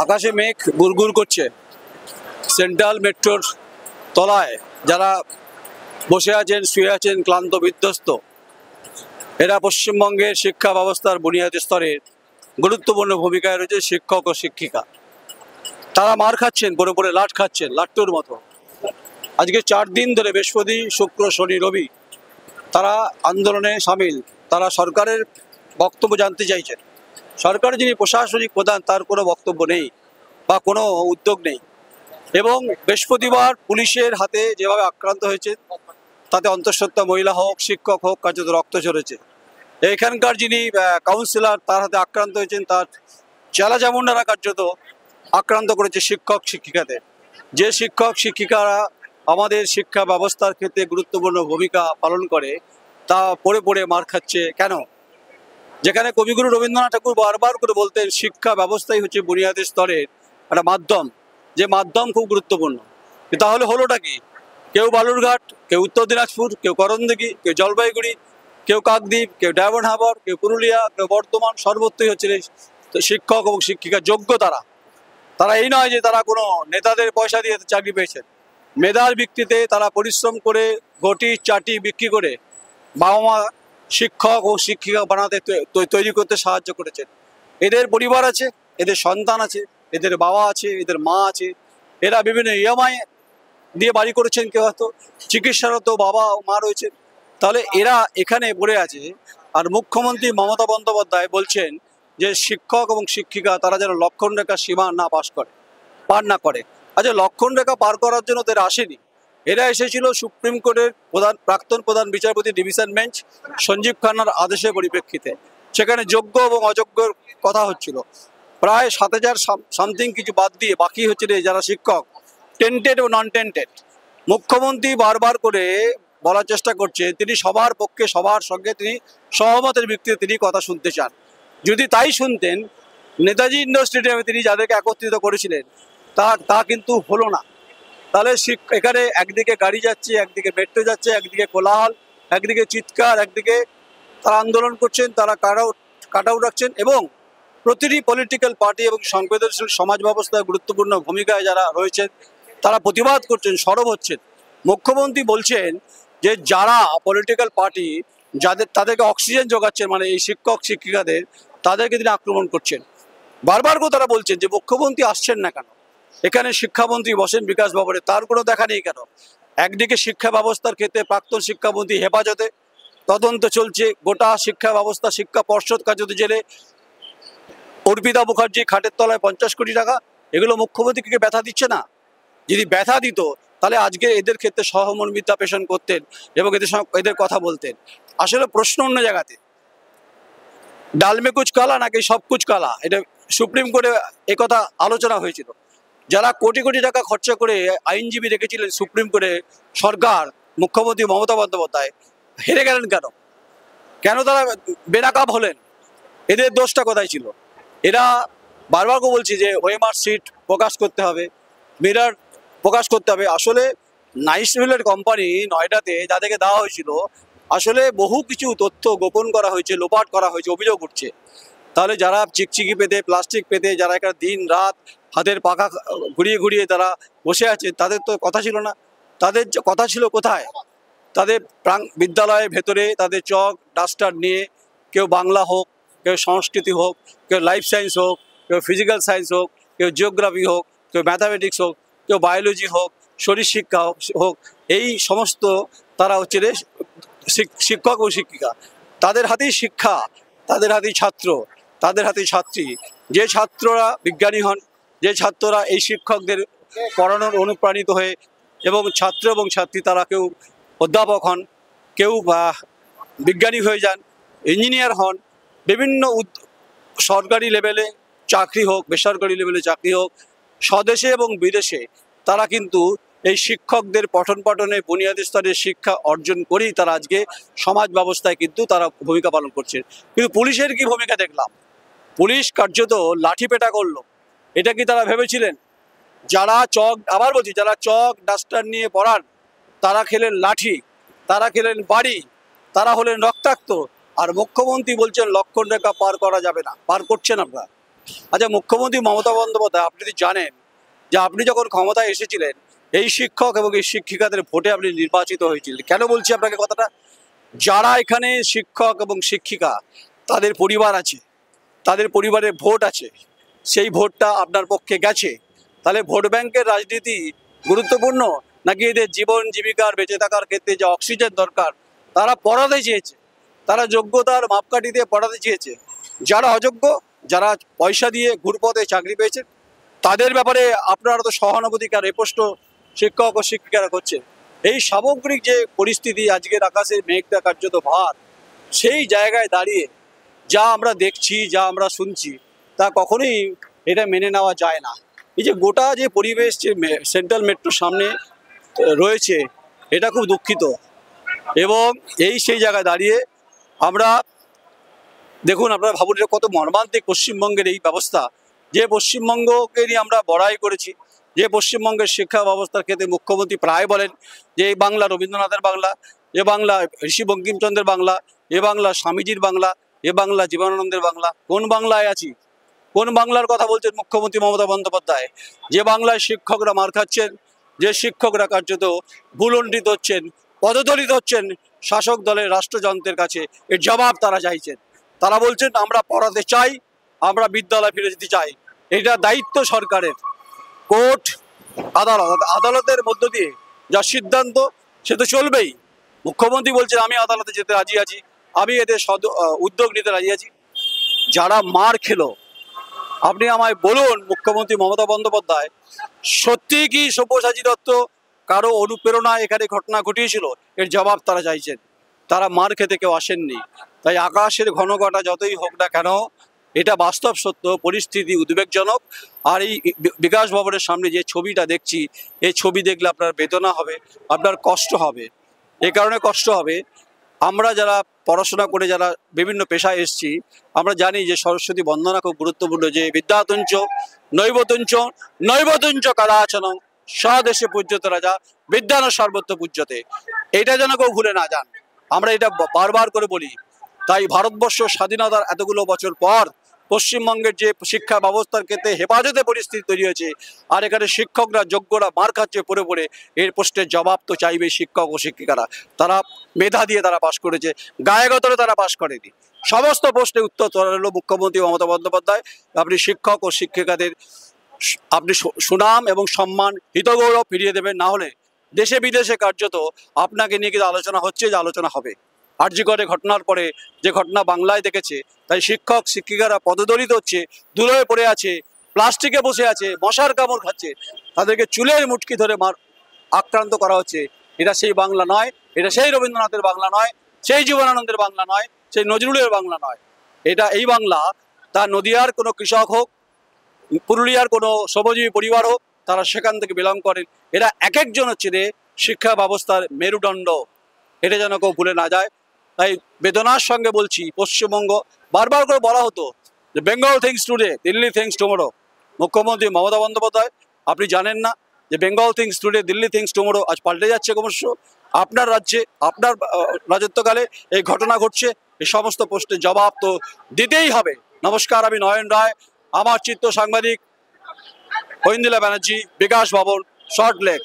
আকাশে মেঘ গুড়গুড় করছে। সেন্ট্রাল মেট্রোর তলায় যারা বসে আছেন, শুয়ে আছেন, ক্লান্ত বিধ্বস্ত, এরা পশ্চিমবঙ্গের শিক্ষা ব্যবস্থার বুনিয়াদী স্তরের গুরুত্বপূর্ণ ভূমিকায় রয়েছে শিক্ষক ও শিক্ষিকা। তারা মার খাচ্ছেন, পরে পরে লাট খাচ্ছেন, লাট্টুর মতো। আজকে 4 দিন ধরে, বৃহস্পতি, শুক্র, শনি, রবি, তারা আন্দোলনে সামিল। তারা সরকারের বক্তব্য জানতে চাইছেন। সরকার যিনি প্রশাসনিক প্রধান, তার কোনো বক্তব্য নেই বা কোনো উদ্যোগ নেই। এবং বৃহস্পতিবার পুলিশের হাতে যেভাবে আক্রান্ত হয়েছে, তাতে অন্তঃসত্ত্বা মহিলা হোক, শিক্ষক হোক, কার্যত রক্ত ঝরেছে। এখানকার যিনি কাউন্সিলর, তার হাতে আক্রান্ত হয়েছেন, তার চেলা চামুন্ডারা কার্যত আক্রান্ত করেছে শিক্ষক শিক্ষিকাদের। যে শিক্ষক শিক্ষিকারা আমাদের শিক্ষা ব্যবস্থার ক্ষেত্রে গুরুত্বপূর্ণ ভূমিকা পালন করে, তা পড়ে পড়ে মার খাচ্ছে কেন? যেখানে কবিগুরু রবীন্দ্রনাথ ঠাকুর বারবার করে বলতেন, শিক্ষা ব্যবস্থাই হচ্ছে বুনিয়াদী স্তরের একটা মাধ্যম, যে মাধ্যম খুব গুরুত্বপূর্ণ। তাহলে হলোটা কি? কেউ বালুরঘাট, কেউ উত্তর দিনাজপুর, কেউ করণদিঘি, কেউ জলপাইগুড়ি, কেউ কাকদ্বীপ, কেউ ডায়মন্ড হারবার, কেউ পুরুলিয়া, কেউ বর্ধমান, সর্বত্রই হচ্ছে শিক্ষক এবং শিক্ষিকা যোগ্য। তারা এই নয় যে তারা কোনো নেতাদের পয়সা দিয়ে চাকরি পেয়েছেন। মেধার ভিত্তিতে তারা পরিশ্রম করে ঘটি চাটি বিক্রি করে বাবা মা শিক্ষক ও শিক্ষিকা বানাতে তৈরি করতে সাহায্য করেছেন। এদের পরিবার আছে, এদের সন্তান আছে, এদের বাবা আছে, এদের মা আছে। এরা বিভিন্ন ইএমআই দিয়ে বাড়ি করেছেন, কেউ হয়তো চিকিৎসারত বাবা ও মা রয়েছে। তাহলে এরা এখানে পড়ে আছে। আর মুখ্যমন্ত্রী মমতা বন্দ্যোপাধ্যায় বলছেন যে শিক্ষক এবং শিক্ষিকা তারা যেন লক্ষণ রেখা সীমা না পার না করে। আচ্ছা, লক্ষণ রেখা পার করার জন্য তো এরা আসেনি। এরা এসেছিল সুপ্রিম কোর্টের প্রাক্তন প্রধান বিচারপতি ডিভিশন বেঞ্চ সঞ্জীব খান্নার আদেশের পরিপ্রেক্ষিতে। সেখানে যোগ্য এবং অযোগ্যর কথা হচ্ছিল। প্রায় 7,000 সামথিং কিছু বাদ দিয়ে বাকি হচ্ছে যারা শিক্ষক, টেন্টেড ও নন টেন্টেড। মুখ্যমন্ত্রী বারবার করে বলার চেষ্টা করছে তিনি সবার পক্ষে, সবার সঙ্গে তিনি সহমতের ভিত্তিতে তিনি কথা শুনতে চান। যদি তাই শুনতেন, নেতাজি ইন্ডোর স্টেডিয়ামে তিনি যাদেরকে একত্রিত করেছিলেন, তা কিন্তু হলো না। তাহলে এখানে একদিকে গাড়ি যাচ্ছে, একদিকে মেট্রো যাচ্ছে, একদিকে কোলাহল, একদিকে চিৎকার, একদিকে তারা আন্দোলন করছেন, তারা কাট আউট রাখছেন। এবং প্রতিটি পলিটিক্যাল পার্টি এবং সংবেদনশীল সমাজ ব্যবস্থায় গুরুত্বপূর্ণ ভূমিকায় যারা রয়েছেন, তারা প্রতিবাদ করছেন, সরব হচ্ছেন। মুখ্যমন্ত্রী বলছেন যে যারা পলিটিক্যাল পার্টি তাদেরকে অক্সিজেন যোগাচ্ছেন, মানে এই শিক্ষক শিক্ষিকাদের, তাদেরকে তিনি আক্রমণ করছেন। বারবার করে তারা বলছেন যে মুখ্যমন্ত্রী আসছেন না কেন? এখানে শিক্ষামন্ত্রী বসেন বিকাশ ভবনে, তার কোনো দেখা নেই কেন? একদিকে শিক্ষা ব্যবস্থার ক্ষেত্রে প্রাক্তন শিক্ষামন্ত্রী হেফাজতে, তদন্ত চলছে, গোটা শিক্ষা ব্যবস্থা, শিক্ষা পর্ষদ কার্যত জেলে, অর্পিতা মুখার্জি খাটের তলায় 50 কোটি টাকা, এগুলো মুখ্যমন্ত্রীকে ব্যথা দিচ্ছে না? যদি ব্যথা দিত, তাহলে আজকে এদের ক্ষেত্রে সহমর্মিতা পেশন করতেন এবং এদের কথা বলতেন। আসলে প্রশ্ন অন্য জায়গাতে, ডাল মে কুচ কালা নাকি সব কুচ কালা, এটা সুপ্রিম কোর্টে একথা আলোচনা হয়েছিল। যারা কোটি কোটি টাকা খরচা করে আইনজীবী রেখেছিলেন সুপ্রিম কোর্টে, সরকার, মুখ্যমন্ত্রী মমতা বন্দ্যোপাধ্যায়, হেরে গেলেন কেন? কেন তারা বেনাকাব হলেন? এদের দোষটা কোথায় ছিল? এরা বারবার করে বলছি যে ওএমআর সিট প্রকাশ করতে হবে, মিরর প্রকাশ করতে হবে। আসলে নাইসভিলের কোম্পানি নয়ডাতে যাদেরকে দেওয়া হয়েছিল, আসলে বহু কিছু তথ্য গোপন করা হয়েছে, লোপাট করা হয়েছে, অভিযোগ উঠছে। তাহলে যারা চিকচিকি পেতে, প্লাস্টিক পেতে, যারা এখানে দিন রাত হাতের পাখা ঘুরিয়ে ঘুরিয়ে তারা বসে আছে, তাদের তো কথা ছিল না। তাদের কথা ছিল কোথায়? তাদের বিদ্যালয়ের ভেতরে তাদের চক ডাস্টার নিয়ে, কেউ বাংলা হোক, কেউ সংস্কৃতি হোক, কেউ লাইফ সায়েন্স হোক, কেউ ফিজিক্যাল সায়েন্স হোক, কেউ জিওগ্রাফি হোক, কেউ ম্যাথামেটিক্স হোক, কেউ বায়োলজি হোক, শরীর শিক্ষা হোক, এই সমস্ত তারা হচ্ছে শিক্ষক ও শিক্ষিকা। তাদের হাতেই শিক্ষা, তাদের হাতেই ছাত্র, তাদের হাতেই ছাত্রী। যে ছাত্ররা বিজ্ঞানী হন, যে ছাত্ররা এই শিক্ষকদের পড়ানোর অনুপ্রাণিত হয়ে, এবং ছাত্র এবং ছাত্রী তারা কেউ অধ্যাপক হন, কেউ বিজ্ঞানী হয়ে যান, ইঞ্জিনিয়ার হন, বিভিন্ন সরকারি লেভেলে চাকরি হোক, বেসরকারি লেভেলে চাকরি হোক, স্বদেশে এবং বিদেশে, তারা কিন্তু এই শিক্ষকদের পঠন পাঠনে বুনিয়াদী স্তরের শিক্ষা অর্জন করেই তারা আজকে সমাজ ব্যবস্থায় কিন্তু তারা ভূমিকা পালন করছে। কিন্তু পুলিশের কি ভূমিকা দেখলাম? পুলিশ কার্যত লাঠি পেটা করলো। এটা কি তারা ভেবেছিলেন? যারা আবার বলছি, যারা চক ডাস্টার নিয়ে পড়ান, তারা খেলেন লাঠি, তারা খেলেন বাড়ি, তারা হলেন রক্তাক্ত। আর মুখ্যমন্ত্রী বলছেন লক্ষণ রেখা পার করা যাবে না, পার করছেন আপনারা। আচ্ছা, মুখ্যমন্ত্রী মমতা বন্দ্যোপাধ্যায়, আপনি যদি জানেন যে আপনি যখন ক্ষমতায় এসেছিলেন এই শিক্ষক এবং এই শিক্ষিকাদের ভোটে আপনি নির্বাচিত হয়েছিলেন। কেন বলছি আপনাকে কথাটা? যারা এখানে শিক্ষক এবং শিক্ষিকা, তাদের পরিবার আছে, তাদের পরিবারের ভোট আছে, সেই ভোটটা আপনার পক্ষে গেছে। তাহলে ভোট ব্যাংকের রাজনীতি গুরুত্বপূর্ণ, নাকি এদের জীবন জীবিকার বেঁচে থাকার ক্ষেত্রে যে অক্সিজেন দরকার তারা পড়াতে চেয়েছে, তারা যোগ্যতার মাপকাঠি দিয়ে পড়াতে চেয়েছে। যারা অযোগ্য, যারা পয়সা দিয়ে ঘুরপথে চাকরি পেয়েছে, তাদের ব্যাপারে আপনারা তো সহানুভূতি আর স্পষ্ট শিক্ষক ও শিক্ষিকারা করছে। এই সামগ্রিক যে পরিস্থিতি, আজকের আকাশের মেঘটা কার্যত ভার, সেই জায়গায় দাঁড়িয়ে যা আমরা দেখছি, যা আমরা শুনছি, তা কখনোই এটা মেনে নেওয়া যায় না। এই যে গোটা যে পরিবেশ যে সেন্ট্রাল মেট্রোর সামনে রয়েছে, এটা খুব দুঃখিত। এবং এই সেই জায়গায় দাঁড়িয়ে আমরা দেখুন, আপনারা ভাবুন এটা কত মর্মান্তিক পশ্চিমবঙ্গের এই ব্যবস্থা, যে পশ্চিমবঙ্গকে নিয়ে আমরা বড়াই করেছি, যে পশ্চিমবঙ্গের শিক্ষা ব্যবস্থার ক্ষেত্রে মুখ্যমন্ত্রী প্রায় বলেন যে এই বাংলা রবীন্দ্রনাথের বাংলা, এ বাংলা ঋষি বঙ্কিমচন্দ্রের বাংলা, এ বাংলা স্বামীজির বাংলা, এ বাংলা জীবনানন্দের বাংলা। কোন বাংলায় আছি? কোন বাংলার কথা বলছেন মুখ্যমন্ত্রী মমতা বন্দ্যোপাধ্যায়? যে বাংলায় শিক্ষকরা মার খাচ্ছেন, যে শিক্ষকরা কার্যত ভুলণ্ডিত হচ্ছেন, পদদলিত হচ্ছেন শাসক দলের রাষ্ট্রযন্ত্রের কাছে, এর জবাব তারা চাইছেন। তারা বলছেন আমরা পড়াতে চাই, আমরা বিদ্যালয় ফিরে যেতে চাই। এটা দায়িত্ব সরকারের। কোর্ট, আদালতের মধ্য দিয়ে যা সিদ্ধান্ত সে তো চলবেই। মুখ্যমন্ত্রী বলছেন আমি আদালতে যেতে রাজি আছি, আমি এদের উদ্যোগ নিতে রাজি আছি। যারা মার খেলো, আপনি আমায় বলুন মুখ্যমন্ত্রী মমতা বন্দ্যোপাধ্যায়, সত্যি কি সব্যসাচী দত্ত কারো অনুপ্রেরণা এখানে ঘটনা ঘটিয়েছিল? এর জবাব তারা চাইছেন। তারা মার খেতে কেউ আসেননি। তাই আকাশের ঘনঘটা যতই হোক না কেন, এটা বাস্তব সত্য, পরিস্থিতি উদ্বেগজনক। আর এই বিকাশ ভবনের সামনে যে ছবিটা দেখছি, এই ছবি দেখলে আপনার বেদনা হবে, আপনার কষ্ট হবে। এই কারণে কষ্ট হবে, আমরা যারা পড়াশোনা করে যারা বিভিন্ন পেশায় এসেছি, আমরা জানি যে সরস্বতী বন্দনা খুব গুরুত্বপূর্ণ, যে বিদ্যাতুঞ্চ নৈবতুঞ্চ নৈবতুঞ্চ কালাচনং স্বদেশে পূজ্যতে রাজা বিদ্যান সর্বত্র পূজ্যতে। এটা যেন কেউ ভুলে না যান, আমরা এটা বারবার করে বলি। তাই ভারতবর্ষ স্বাধীনতার এতগুলো বছর পর পশ্চিমবঙ্গের যে শিক্ষা ব্যবস্থার ক্ষেত্রে হেফাজতে পরিস্থিতি তৈরি হয়েছে, আর এখানে শিক্ষকরা যোগ্যরা মার খাচ্ছে পড়ে পড়ে, এর প্রশ্নের জবাব তো চাইবে শিক্ষক ও শিক্ষিকারা। তারা মেধা দিয়ে তারা পাশ করেছে, গায়েগতরে তারা পাশ করেনি। সমস্ত প্রশ্নের উত্তর তারা হলো মুখ্যমন্ত্রী মমতা বন্দ্যোপাধ্যায়। আপনি শিক্ষক ও শিক্ষিকাদের আপনি সুনাম এবং সম্মান, হিতগৌরব ফিরিয়ে দেবেন, না হলে দেশে বিদেশে কার্যত আপনাকে নিয়ে কিন্তু আলোচনা হচ্ছে, যে আলোচনা হবে। আরজি করে ঘটনার পরে যে ঘটনা বাংলায় দেখেছে, তাই শিক্ষক শিক্ষিকারা পদদলিত হচ্ছে, ধুলোয় পড়ে আছে, প্লাস্টিকে বসে আছে, মশার কামড় খাচ্ছে, তাদেরকে চুলের মুটকি ধরে আক্রান্ত করা হচ্ছে। এটা সেই বাংলা নয়, এটা সেই রবীন্দ্রনাথের বাংলা নয়, সেই জীবনানন্দের বাংলা নয়, সেই নজরুলের বাংলা নয়। এটা এই বাংলা, তা নদিয়ার কোনো কৃষক হোক, পুরুলিয়ার কোনো শ্রমজীবী পরিবার হোক, তারা সেখান থেকে বিলং করেন। এরা এক একজন হচ্ছে রে শিক্ষা ব্যবস্থার মেরুদণ্ড। এটা যেন কেউ ভুলে না যায়। তাই বেদনার সঙ্গে বলছি, পশ্চিমবঙ্গ, বারবার করে বলা হতো যে Bengal things today, Delhi things tomorrow. মুখ্যমন্ত্রী মমতা বন্দ্যোপাধ্যায়, আপনি জানেন না যে Bengal things today, Delhi things tomorrow আজ পাল্টে যাচ্ছে ক্রমশ। আপনার রাজ্যে, আপনার রাজত্বকালে এই ঘটনা ঘটছে। এই সমস্ত প্রশ্নের জবাব তো দিতেই হবে। নমস্কার, আমি নয়ন রায়, আমার চিত্র সাংবাদিক ঐন্দিলা ব্যানার্জি, বিকাশ ভবন, সল্ট লেক।